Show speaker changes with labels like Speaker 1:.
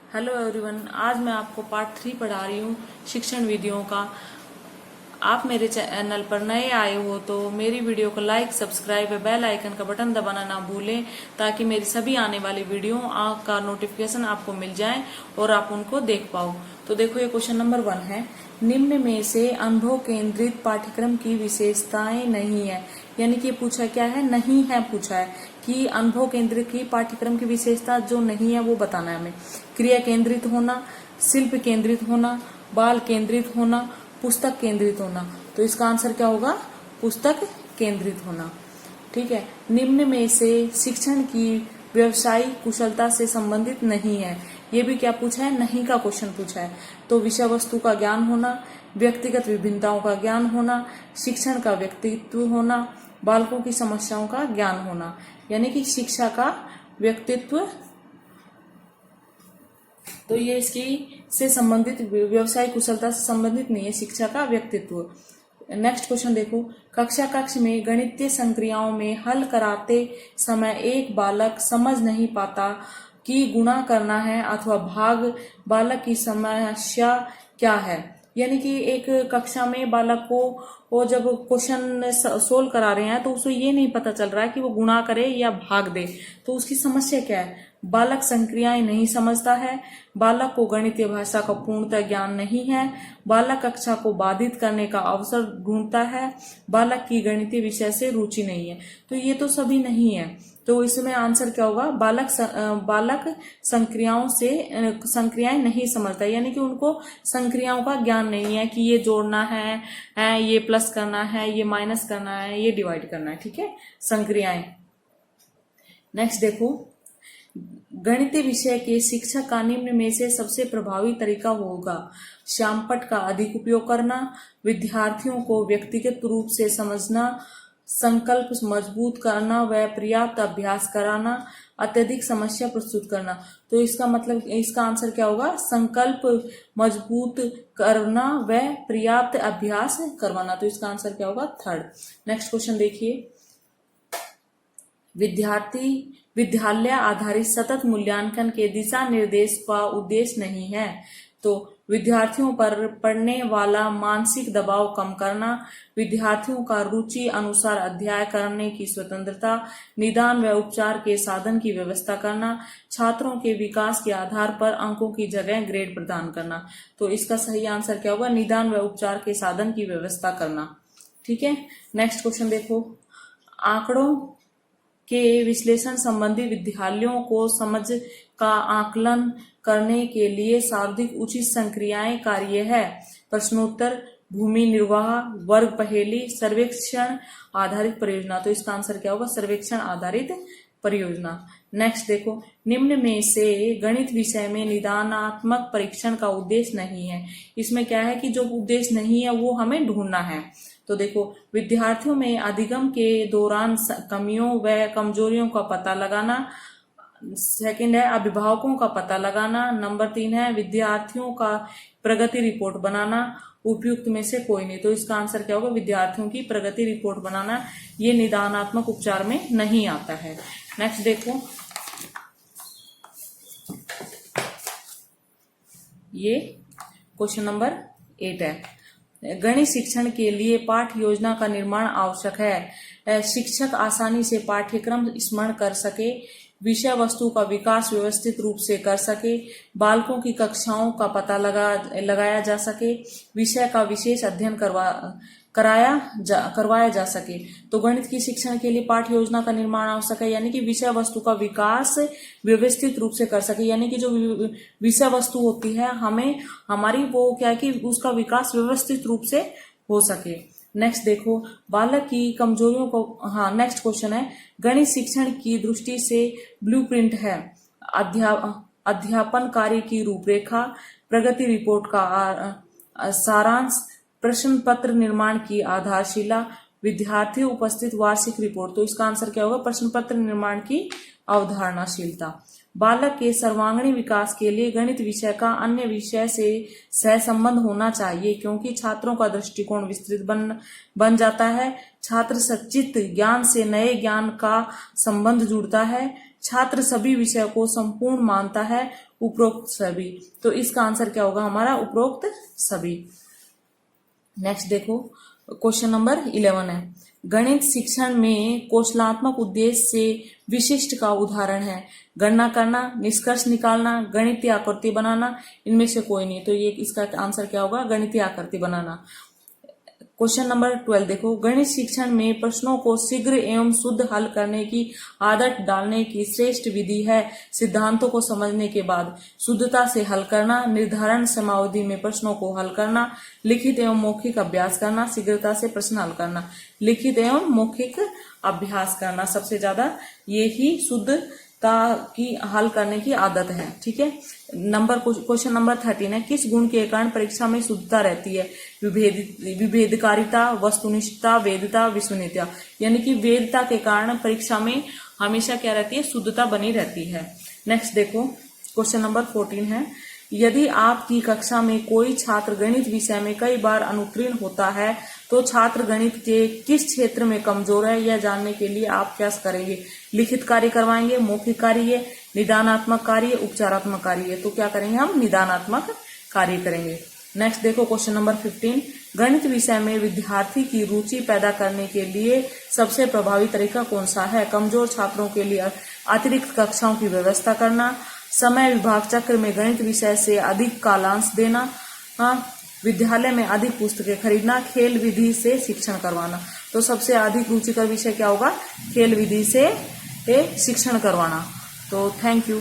Speaker 1: Hello everyone, आज मैं आपको पार्ट 3 पढ़ा रही हूँ शिक्षण विधियों का। आप मेरे चैनल पर नए आए हो तो मेरी वीडियो को लाइक, सब्सक्राइब व बेल आइकन का बटन दबाना ना भूलें, ताकि मेरी सभी आने वाली वीडियो का नोटिफिकेशन आपको मिल जाए और आप उनको देख पाओ। तो देखो, ये क्वेश्चन नंबर 1 है। निम्न में से अनुभव केंद्रित पाठ्यक्रम की विशेषताएं नहीं है। यानी कि पूछा क्या है, नहीं है पूछा है कि अनुभव केंद्रित की पाठ्यक्रम की विशेषता जो नहीं है वो बताना है हमें। क्रिया केंद्रित होना, शिल्प केंद्रित होना, बाल केंद्रित होना, पुस्तक केंद्रित होना। तो इसका आंसर क्या होगा, पुस्तक केंद्रित होना। ठीक है। निम्न में से शिक्षण की व्यवसायिक कुशलता से संबंधित नहीं है। ये भी क्या पूछा है, नहीं का क्वेश्चन पूछा है। तो विषय वस्तु का ज्ञान होना, व्यक्तिगत विभिन्नताओं का ज्ञान होना, शिक्षण का व्यक्तित्व होना, बालकों की समस्याओं का ज्ञान होना। यानी कि शिक्षा का व्यक्तित्व, तो ये इसकी से संबंधित, व्यवसायिक कुशलता से संबंधित नहीं है, शिक्षा का व्यक्तित्व। नेक्स्ट क्वेश्चन देखो। कक्ष में गणितीय संक्रियाओं में हल कराते समय एक बालक समझ नहीं पाता कि गुणा करना है अथवा भाग। बालक की समस्या क्या है। यानी कि एक कक्षा में बालक को वो जब क्वेश्चन सोल्व करा रहे हैं तो उसे ये नहीं पता चल रहा है कि वो गुणा करे या भाग दे। तो उसकी समस्या क्या है, बालक संक्रियाएं नहीं समझता है, बालक को गणितीय भाषा का पूर्णतः ज्ञान नहीं है, बालक कक्षा को बाधित करने का अवसर ढूंढता है, बालक की गणितीय विषय से रुचि नहीं है। तो ये तो सभी नहीं है। तो इसमें आंसर क्या होगा, बालक संक्रियाएं नहीं समझता। यानी कि उनको संक्रियाओं का ज्ञान नहीं है कि ये जोड़ना है, ये प्लस करना है, ये माइनस करना है, ये डिवाइड करना है। ठीक है, संक्रियाएं। नेक्स्ट देखो। गणितीय विषय के शिक्षक का निम्न में से सबसे प्रभावी तरीका होगा श्यामपट्ट का अधिक उपयोग करना, विद्यार्थियों को व्यक्तिगत रूप से समझना, संकल्प मजबूत करना व पर्याप्त अभ्यास कराना, अत्यधिक समस्या प्रस्तुत करना। तो इसका मतलब, इसका आंसर क्या होगा, संकल्प मजबूत करना व पर्याप्त अभ्यास करवाना। तो इसका आंसर क्या होगा, 3rd। नेक्स्ट क्वेश्चन देखिए। विद्यालय आधारित सतत मूल्यांकन के दिशा निर्देश का उद्देश्य नहीं है। तो विद्यार्थियों पर पड़ने वाला मानसिक दबाव कम करना, विद्यार्थियों का रुचि अनुसार अध्ययन करने की स्वतंत्रता, निदान व उपचार के साधन की व्यवस्था करना, छात्रों के विकास के आधार पर अंकों की जगह ग्रेड प्रदान करना। तो इसका सही आंसर क्या होगा, निदान व उपचार के साधन की व्यवस्था करना। ठीक है। नेक्स्ट क्वेश्चन देखो। आंकड़ों के विश्लेषण संबंधी विद्यालयों को समझ का आकलन करने के लिए सर्वाधिक उचित संक्रियाएं कार्य है। प्रश्नोत्तर, भूमि निर्वाह, वर्ग पहेली, सर्वेक्षण आधारित परियोजना। तो इसका आंसर क्या होगा, सर्वेक्षण आधारित परियोजना। नेक्स्ट देखो। निम्न में से गणित विषय में निदानात्मक परीक्षण का उद्देश्य नहीं है। इसमें क्या है कि जो उद्देश्य नहीं है वो हमें ढूंढना है। तो देखो, विद्यार्थियों में अधिगम के दौरान कमियों व कमजोरियों का पता लगाना। सेकंड है अभिभावकों का पता लगाना। नंबर 3 है विद्यार्थियों का प्रगति रिपोर्ट बनाना। उपयुक्त में से कोई नहीं। तो इसका आंसर क्या होगा, विद्यार्थियों की प्रगति रिपोर्ट बनाना। ये निदानात्मक उपचार में नहीं आता है। नेक्स्ट देखो, ये क्वेश्चन नंबर 8 है। गणित शिक्षण के लिए पाठ्य योजना का निर्माण आवश्यक है। शिक्षक आसानी से पाठ्यक्रम स्मरण कर सके, विषय वस्तु का विकास व्यवस्थित रूप से कर सके, बालकों की कक्षाओं का पता लगाया जा सके, विषय का विशेष अध्ययन करवाया जा सके। तो गणित की शिक्षण के लिए पाठ्य योजना का निर्माण आवश्यक है। यानी कि विषय वस्तु का विकास व्यवस्थित रूप से कर सके। यानी कि जो विषय वस्तु होती है हमें, हमारी वो क्या है कि उसका विकास व्यवस्थित रूप से हो सके। नेक्स्ट देखो, बालक की कमजोरियों को, नेक्स्ट क्वेश्चन है। गणित शिक्षण की दृष्टि से ब्लूप्रिंट है अध्यापन कार्य की रूपरेखा, प्रगति रिपोर्ट का सारांश, प्रश्न पत्र निर्माण की आधारशिला, विद्यार्थी उपस्थित वार्षिक रिपोर्ट। तो इसका आंसर क्या होगा, प्रश्न पत्र निर्माण की अवधारणाशीलता। बालक के सर्वांगीण विकास के लिए गणित विषय का अन्य विषय से सहसंबंध होना चाहिए, क्योंकि छात्रों का दृष्टिकोण विस्तृत बन जाता है। छात्र सचित ज्ञान से नए ज्ञान का संबंध जुड़ता है। छात्र सभी विषय को संपूर्ण मानता है उपरोक्त सभी। तो इसका आंसर क्या होगा हमारा? उपरोक्त सभी। नेक्स्ट देखो, क्वेश्चन नंबर 11 है, गणित शिक्षण में कौशलात्मक उद्देश्य से विशिष्ट का उदाहरण है। गणना करना, निष्कर्ष निकालना, गणितीय आकृति बनाना, इनमें से कोई नहीं। तो ये इसका आंसर क्या होगा? गणितीय आकृति बनाना। क्वेश्चन नंबर 12 देखो, गणित शिक्षण में प्रश्नों को शीघ्र एवं शुद्ध हल करने की आदत डालने की श्रेष्ठ विधि है सिद्धांतों को समझने के बाद शुद्धता से हल करना, निर्धारण समयावधि में प्रश्नों को हल करना, लिखित एवं मौखिक अभ्यास करना, शीघ्रता से प्रश्न हल करना। लिखित एवं मौखिक अभ्यास करना, सबसे ज्यादा ये ही शुद्धता की हल करने की आदत है। ठीक है। क्वेश्चन नंबर 13 है, किस गुण के कारण परीक्षा में शुद्धता रहती है? विभेदकारिता, वस्तुनिष्ठता, वेदता, विश्वसनीयता। यानी कि वेदता के कारण परीक्षा में हमेशा क्या रहती है? शुद्धता बनी रहती है। नेक्स्ट देखो, क्वेश्चन नंबर 14 है, यदि आपकी कक्षा में कोई छात्र गणित विषय में कई बार अनुत्तीर्ण होता है तो छात्र गणित के किस क्षेत्र में कमजोर है यह जानने के लिए आप क्या करेंगे? लिखित कार्य करवाएंगे, मौखिक कार्य, निदानात्मक कार्य, उपचारात्मक कार्य। तो क्या करेंगे हम? निदानात्मक कार्य करेंगे। नेक्स्ट देखो, क्वेश्चन नंबर 15, गणित विषय में विद्यार्थी की रुचि पैदा करने के लिए सबसे प्रभावी तरीका कौन सा है? कमजोर छात्रों के लिए अतिरिक्त कक्षाओं की व्यवस्था करना, समय विभाग चक्र में गणित विषय से अधिक कालांश देना, विद्यालय में अधिक पुस्तकें खरीदना, खेल विधि से शिक्षण करवाना। तो सबसे अधिक रुचिकर विषय क्या होगा? खेल विधि से शिक्षण करवाना। तो थैंक यू।